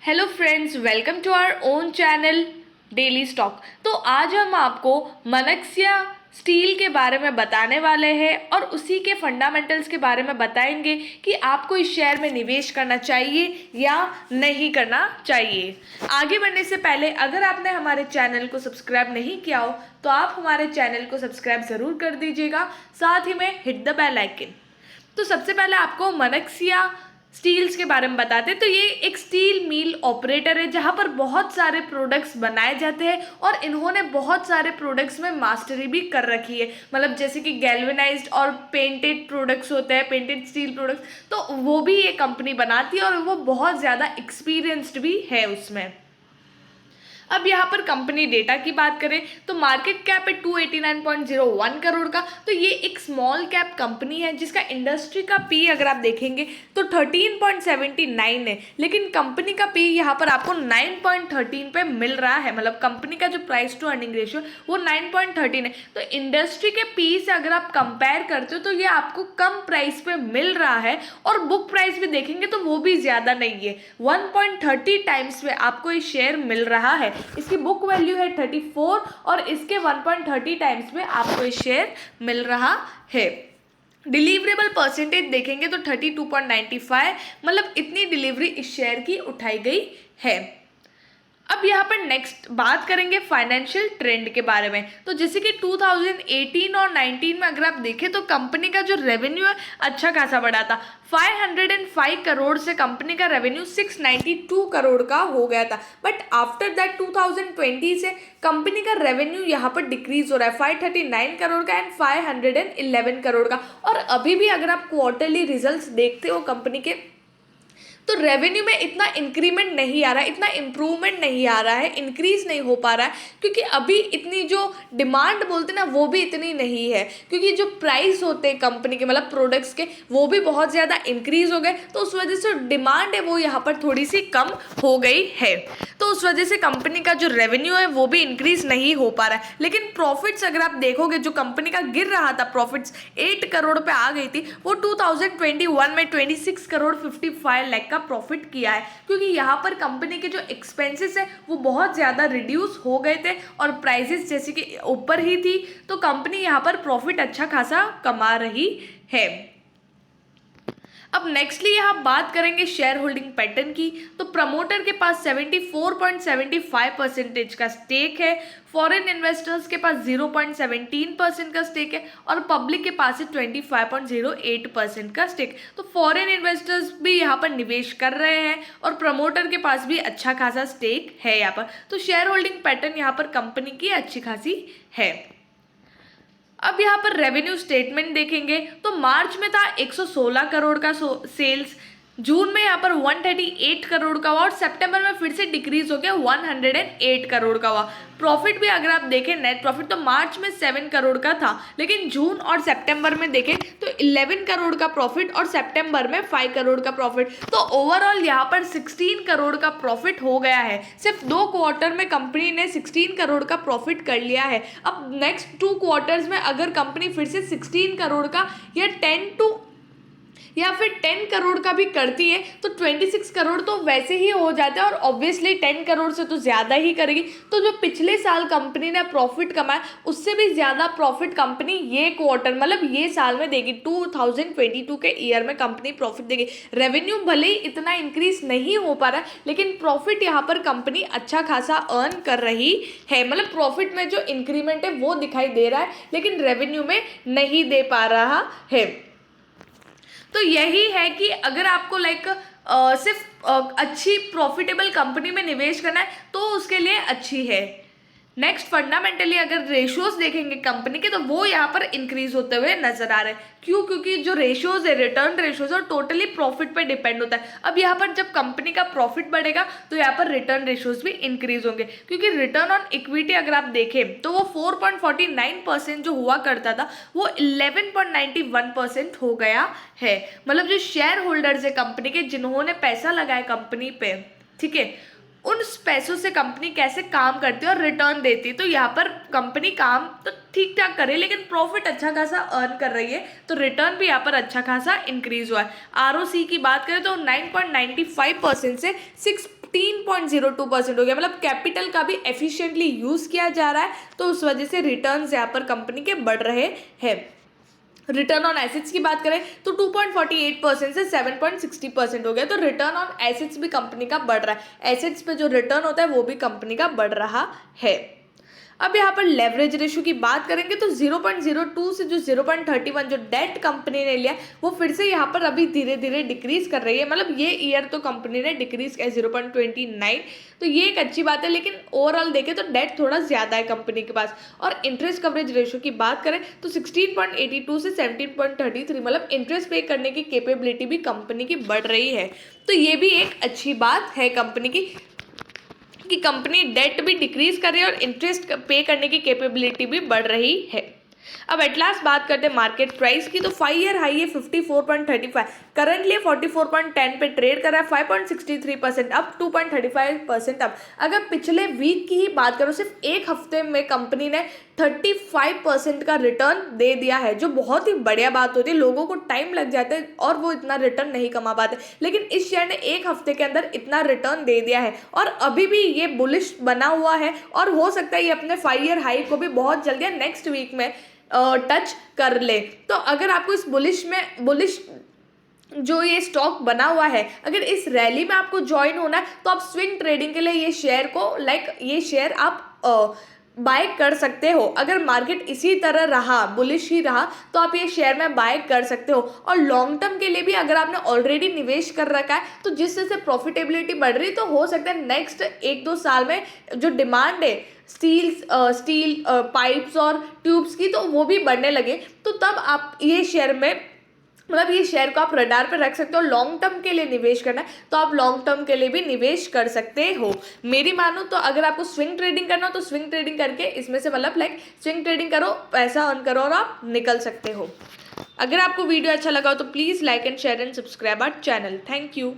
Hello friends, welcome to our own channel daily stock. तो आज हम आपको मनक्सिया स्टील के बारे में बताने वाले हैं और उसी के फंडामेंटल्स के बारे में बताएंगे कि आपको इस शेयर में निवेश करना चाहिए या नहीं करना चाहिए। आगे बढ़ने से पहले अगर आपने हमारे चैनल को सब्सक्राइब नहीं किया हो तो आप हमारे चैनल को सब्सक्राइब ज़रूर कर दीजिएगा, साथ ही में हिट द बेल आइकन। तो सबसे पहले आपको मनक्सिया स्टील्स के बारे में बताते हैं। तो ये एक स्टील मिल ऑपरेटर है जहाँ पर बहुत सारे प्रोडक्ट्स बनाए जाते हैं और इन्होंने बहुत सारे प्रोडक्ट्स में मास्टरी भी कर रखी है। मतलब जैसे कि गैल्वेनाइज्ड और पेंटेड प्रोडक्ट्स होते हैं, पेंटेड स्टील प्रोडक्ट्स, तो वो भी ये कंपनी बनाती है और वो बहुत ज़्यादा एक्सपीरियंस्ड भी है उसमें। अब यहाँ पर कंपनी डेटा की बात करें तो मार्केट कैप है 289.01 करोड़ का। तो ये एक स्मॉल कैप कंपनी है जिसका इंडस्ट्री का पी अगर आप देखेंगे तो 13.79 है, लेकिन कंपनी का पी यहाँ पर आपको 9.13 पे मिल रहा है। मतलब कंपनी का जो प्राइस टू अर्निंग रेशियो वो 9.13 है। तो इंडस्ट्री के पी से अगर आप कंपेयर करते हो तो ये आपको कम प्राइस पे मिल रहा है और बुक प्राइस भी देखेंगे तो वो भी ज़्यादा नहीं है, 1.30 टाइम्स पे आपको ये शेयर मिल रहा है। इसकी बुक वैल्यू है 34 और इसके 1.30 टाइम्स में आपको ये शेयर मिल रहा है। डिलीवरेबल परसेंटेज देखेंगे तो 32.95, मतलब इतनी डिलीवरी इस शेयर की उठाई गई है। अब यहाँ पर नेक्स्ट बात करेंगे फाइनेंशियल ट्रेंड के बारे में। तो जैसे कि 2018 और 19 में अगर आप देखें तो कंपनी का जो रेवेन्यू है अच्छा खासा बढ़ा था। 505 करोड़ से कंपनी का रेवेन्यू 692 करोड़ का हो गया था, बट आफ्टर दैट 2020 से कंपनी का रेवेन्यू यहाँ पर डिक्रीज हो रहा है, 539 करोड़ का एंड 511 करोड़ का। और अभी भी अगर आप क्वार्टरली रिजल्ट्स देखते हो कंपनी के तो रेवेन्यू में इतना इंक्रीमेंट नहीं आ रहा है, इतना इम्प्रूवमेंट नहीं आ रहा है, इंक्रीज नहीं हो पा रहा है, क्योंकि अभी इतनी जो डिमांड बोलते हैं ना वो भी इतनी नहीं है, क्योंकि जो प्राइस होते हैं कंपनी के मतलब प्रोडक्ट्स के वो भी बहुत ज़्यादा इंक्रीज हो गए। तो उस वजह से डिमांड है वो यहाँ पर थोड़ी सी कम हो गई है, तो उस वजह से कंपनी का जो रेवेन्यू है वो भी इंक्रीज नहीं हो पा रहा है। लेकिन प्रॉफिट्स अगर आप देखोगे जो कंपनी का गिर रहा था, प्रॉफिट्स 8 करोड़ पे आ गई थी, वो 2021 में 26 करोड़ 55 लाख का प्रॉफिट किया है, क्योंकि यहाँ पर कंपनी के जो एक्सपेंसेस है वो बहुत ज़्यादा रिड्यूस हो गए थे और प्राइसेस जैसे कि ऊपर ही थी, तो कंपनी यहाँ पर प्रॉफिट अच्छा खासा कमा रही है। अब नेक्स्टली यहाँ बात करेंगे शेयर होल्डिंग पैटर्न की। तो प्रमोटर के पास 74.75% का स्टेक है, फॉरेन इन्वेस्टर्स के पास 0.17% का स्टेक है और पब्लिक के पास है 25.08% का स्टेक। तो फॉरेन इन्वेस्टर्स भी यहाँ पर निवेश कर रहे हैं और प्रमोटर के पास भी अच्छा खासा स्टेक है यहाँ पर। तो शेयर होल्डिंग पैटर्न यहाँ पर कंपनी की अच्छी खासी है। अब यहाँ पर रेवेन्यू स्टेटमेंट देखेंगे तो मार्च में था 116 करोड़ का सेल्स, जून में यहाँ पर 138 करोड़ का हुआ और सितंबर में फिर से डिक्रीज हो गया 108 करोड़ का हुआ। प्रॉफिट भी अगर आप देखें नेट प्रॉफिट तो मार्च में 7 करोड़ का था, लेकिन जून और सितंबर में देखें तो 11 करोड़ का प्रॉफिट और सितंबर में 5 करोड़ का प्रॉफिट। तो ओवरऑल यहाँ पर 16 करोड़ का प्रॉफिट हो गया है। सिर्फ 2 क्वार्टर में कंपनी ने 16 करोड़ का प्रॉफिट कर लिया है। अब नेक्स्ट 2 क्वार्टर्स में अगर कंपनी फिर से 16 करोड़ का या फिर 10 करोड़ का भी करती है तो 26 करोड़ तो वैसे ही हो जाता है और ऑब्वियसली 10 करोड़ से तो ज़्यादा ही करेगी। तो जो पिछले साल कंपनी ने प्रॉफिट कमाया उससे भी ज़्यादा प्रॉफिट कंपनी ये क्वार्टर मतलब ये साल में देगी। 2022 के ईयर में कंपनी प्रॉफिट देगी। रेवेन्यू भले ही इतना इंक्रीज नहीं हो पा रहा है, लेकिन प्रॉफिट यहाँ पर कंपनी अच्छा खासा अर्न कर रही है। मतलब प्रॉफिट में जो इंक्रीमेंट है वो दिखाई दे रहा है, लेकिन रेवेन्यू में नहीं दे पा रहा है। तो यही है कि अगर आपको सिर्फ अच्छी प्रॉफिटेबल कंपनी में निवेश करना है तो उसके लिए अच्छी है। नेक्स्ट फंडामेंटली अगर रेशियोज देखेंगे कंपनी के तो वो यहाँ पर इंक्रीज होते हुए नजर आ रहे हैं। क्यों? क्योंकि जो रेशियोज है रिटर्न रेशियोज और टोटली प्रॉफिट पे डिपेंड होता है। अब यहाँ पर जब कंपनी का प्रॉफिट बढ़ेगा तो यहाँ पर रिटर्न रेशियोज भी इंक्रीज होंगे, क्योंकि रिटर्न ऑन इक्विटी अगर आप देखें तो वो 4.49% जो हुआ करता था वो 11.91% हो गया है। मतलब जो शेयर होल्डर्स है कंपनी के जिन्होंने पैसा लगाया कंपनी पे, ठीक है, उन पैसों से कंपनी कैसे काम करती है और रिटर्न देती है। तो यहाँ पर कंपनी काम तो ठीक ठाक करे लेकिन प्रॉफिट अच्छा खासा अर्न कर रही है, तो रिटर्न भी यहाँ पर अच्छा खासा इंक्रीज हुआ है। आरओसी की बात करें तो 9.95% से 15.02% हो गया, मतलब कैपिटल का भी एफिशिएंटली यूज़ किया जा रहा है, तो उस वजह से रिटर्न्स यहाँ पर कंपनी के बढ़ रहे हैं। रिटर्न ऑन एसेट्स की बात करें तो 2.48% से 7.60% हो गया, तो रिटर्न ऑन एसेट्स भी कंपनी का बढ़ रहा है। एसेट्स पे जो रिटर्न होता है वो भी कंपनी का बढ़ रहा है। अब यहाँ पर लेवरेज रेशो की बात करेंगे तो 0.02 से जो 0.31 जो डेट कंपनी ने लिया वो फिर से यहाँ पर अभी धीरे धीरे डिक्रीज कर रही है, मतलब ये ईयर तो कंपनी ने डिक्रीज किया 0.29, तो ये एक अच्छी बात है। लेकिन ओवरऑल देखें तो डेट थोड़ा ज़्यादा है कंपनी के पास। और इंटरेस्ट कवरेज रेशो की बात करें तो 16.82 से 17.33, मतलब इंटरेस्ट पे करने की कैपेबिलिटी भी कंपनी की बढ़ रही है, तो ये भी एक अच्छी बात है कंपनी की कि कंपनी डेट भी डिक्रीज कर रही है और इंटरेस्ट पे करने की कैपेबिलिटी भी बढ़ रही है। अब एट लास्ट बात करते हैं मार्केट प्राइस की, तो 5 ईयर हाई है 54.35, करंटली 44.10 पे ट्रेड कर रहा है, 5.63% अप, 2.35% अप। अगर पिछले वीक की ही बात करो, सिर्फ एक हफ्ते में कंपनी ने 35% का रिटर्न दे दिया है, जो बहुत ही बढ़िया बात होती है। लोगों को टाइम लग जाता है और वो इतना रिटर्न नहीं कमा पाते, लेकिन इस शेयर ने एक हफ्ते के अंदर इतना रिटर्न दे दिया है और अभी भी ये बुलिश बना हुआ है और हो सकता है ये अपने 5 ईयर हाई को भी बहुत जल्दी नेक्स्ट वीक में टच कर ले। तो अगर आपको इस बुलिश जो ये स्टॉक बना हुआ है, अगर इस रैली में आपको ज्वाइन होना है तो आप स्विंग ट्रेडिंग के लिए ये शेयर को ये शेयर आप बाय कर सकते हो। अगर मार्केट इसी तरह रहा, बुलिश ही रहा, तो आप ये शेयर में बाय कर सकते हो। और लॉन्ग टर्म के लिए भी अगर आपने ऑलरेडी निवेश कर रखा है तो जिससे प्रॉफिटेबिलिटी बढ़ रही, तो हो सकता है नेक्स्ट 1-2 साल में जो डिमांड है स्टील पाइप्स और ट्यूब्स की, तो वो भी बढ़ने लगे, तो तब आप ये शेयर में, मतलब ये शेयर को आप रडार पे रख सकते हो। लॉन्ग टर्म के लिए निवेश करना है तो आप लॉन्ग टर्म के लिए भी निवेश कर सकते हो। मेरी मानो तो अगर आपको स्विंग ट्रेडिंग करना हो तो स्विंग ट्रेडिंग करके इसमें से मतलब स्विंग ट्रेडिंग करो, पैसा अर्न करो और आप निकल सकते हो। अगर आपको वीडियो अच्छा लगा हो तो please like and share and subscribe our channel. Thank you.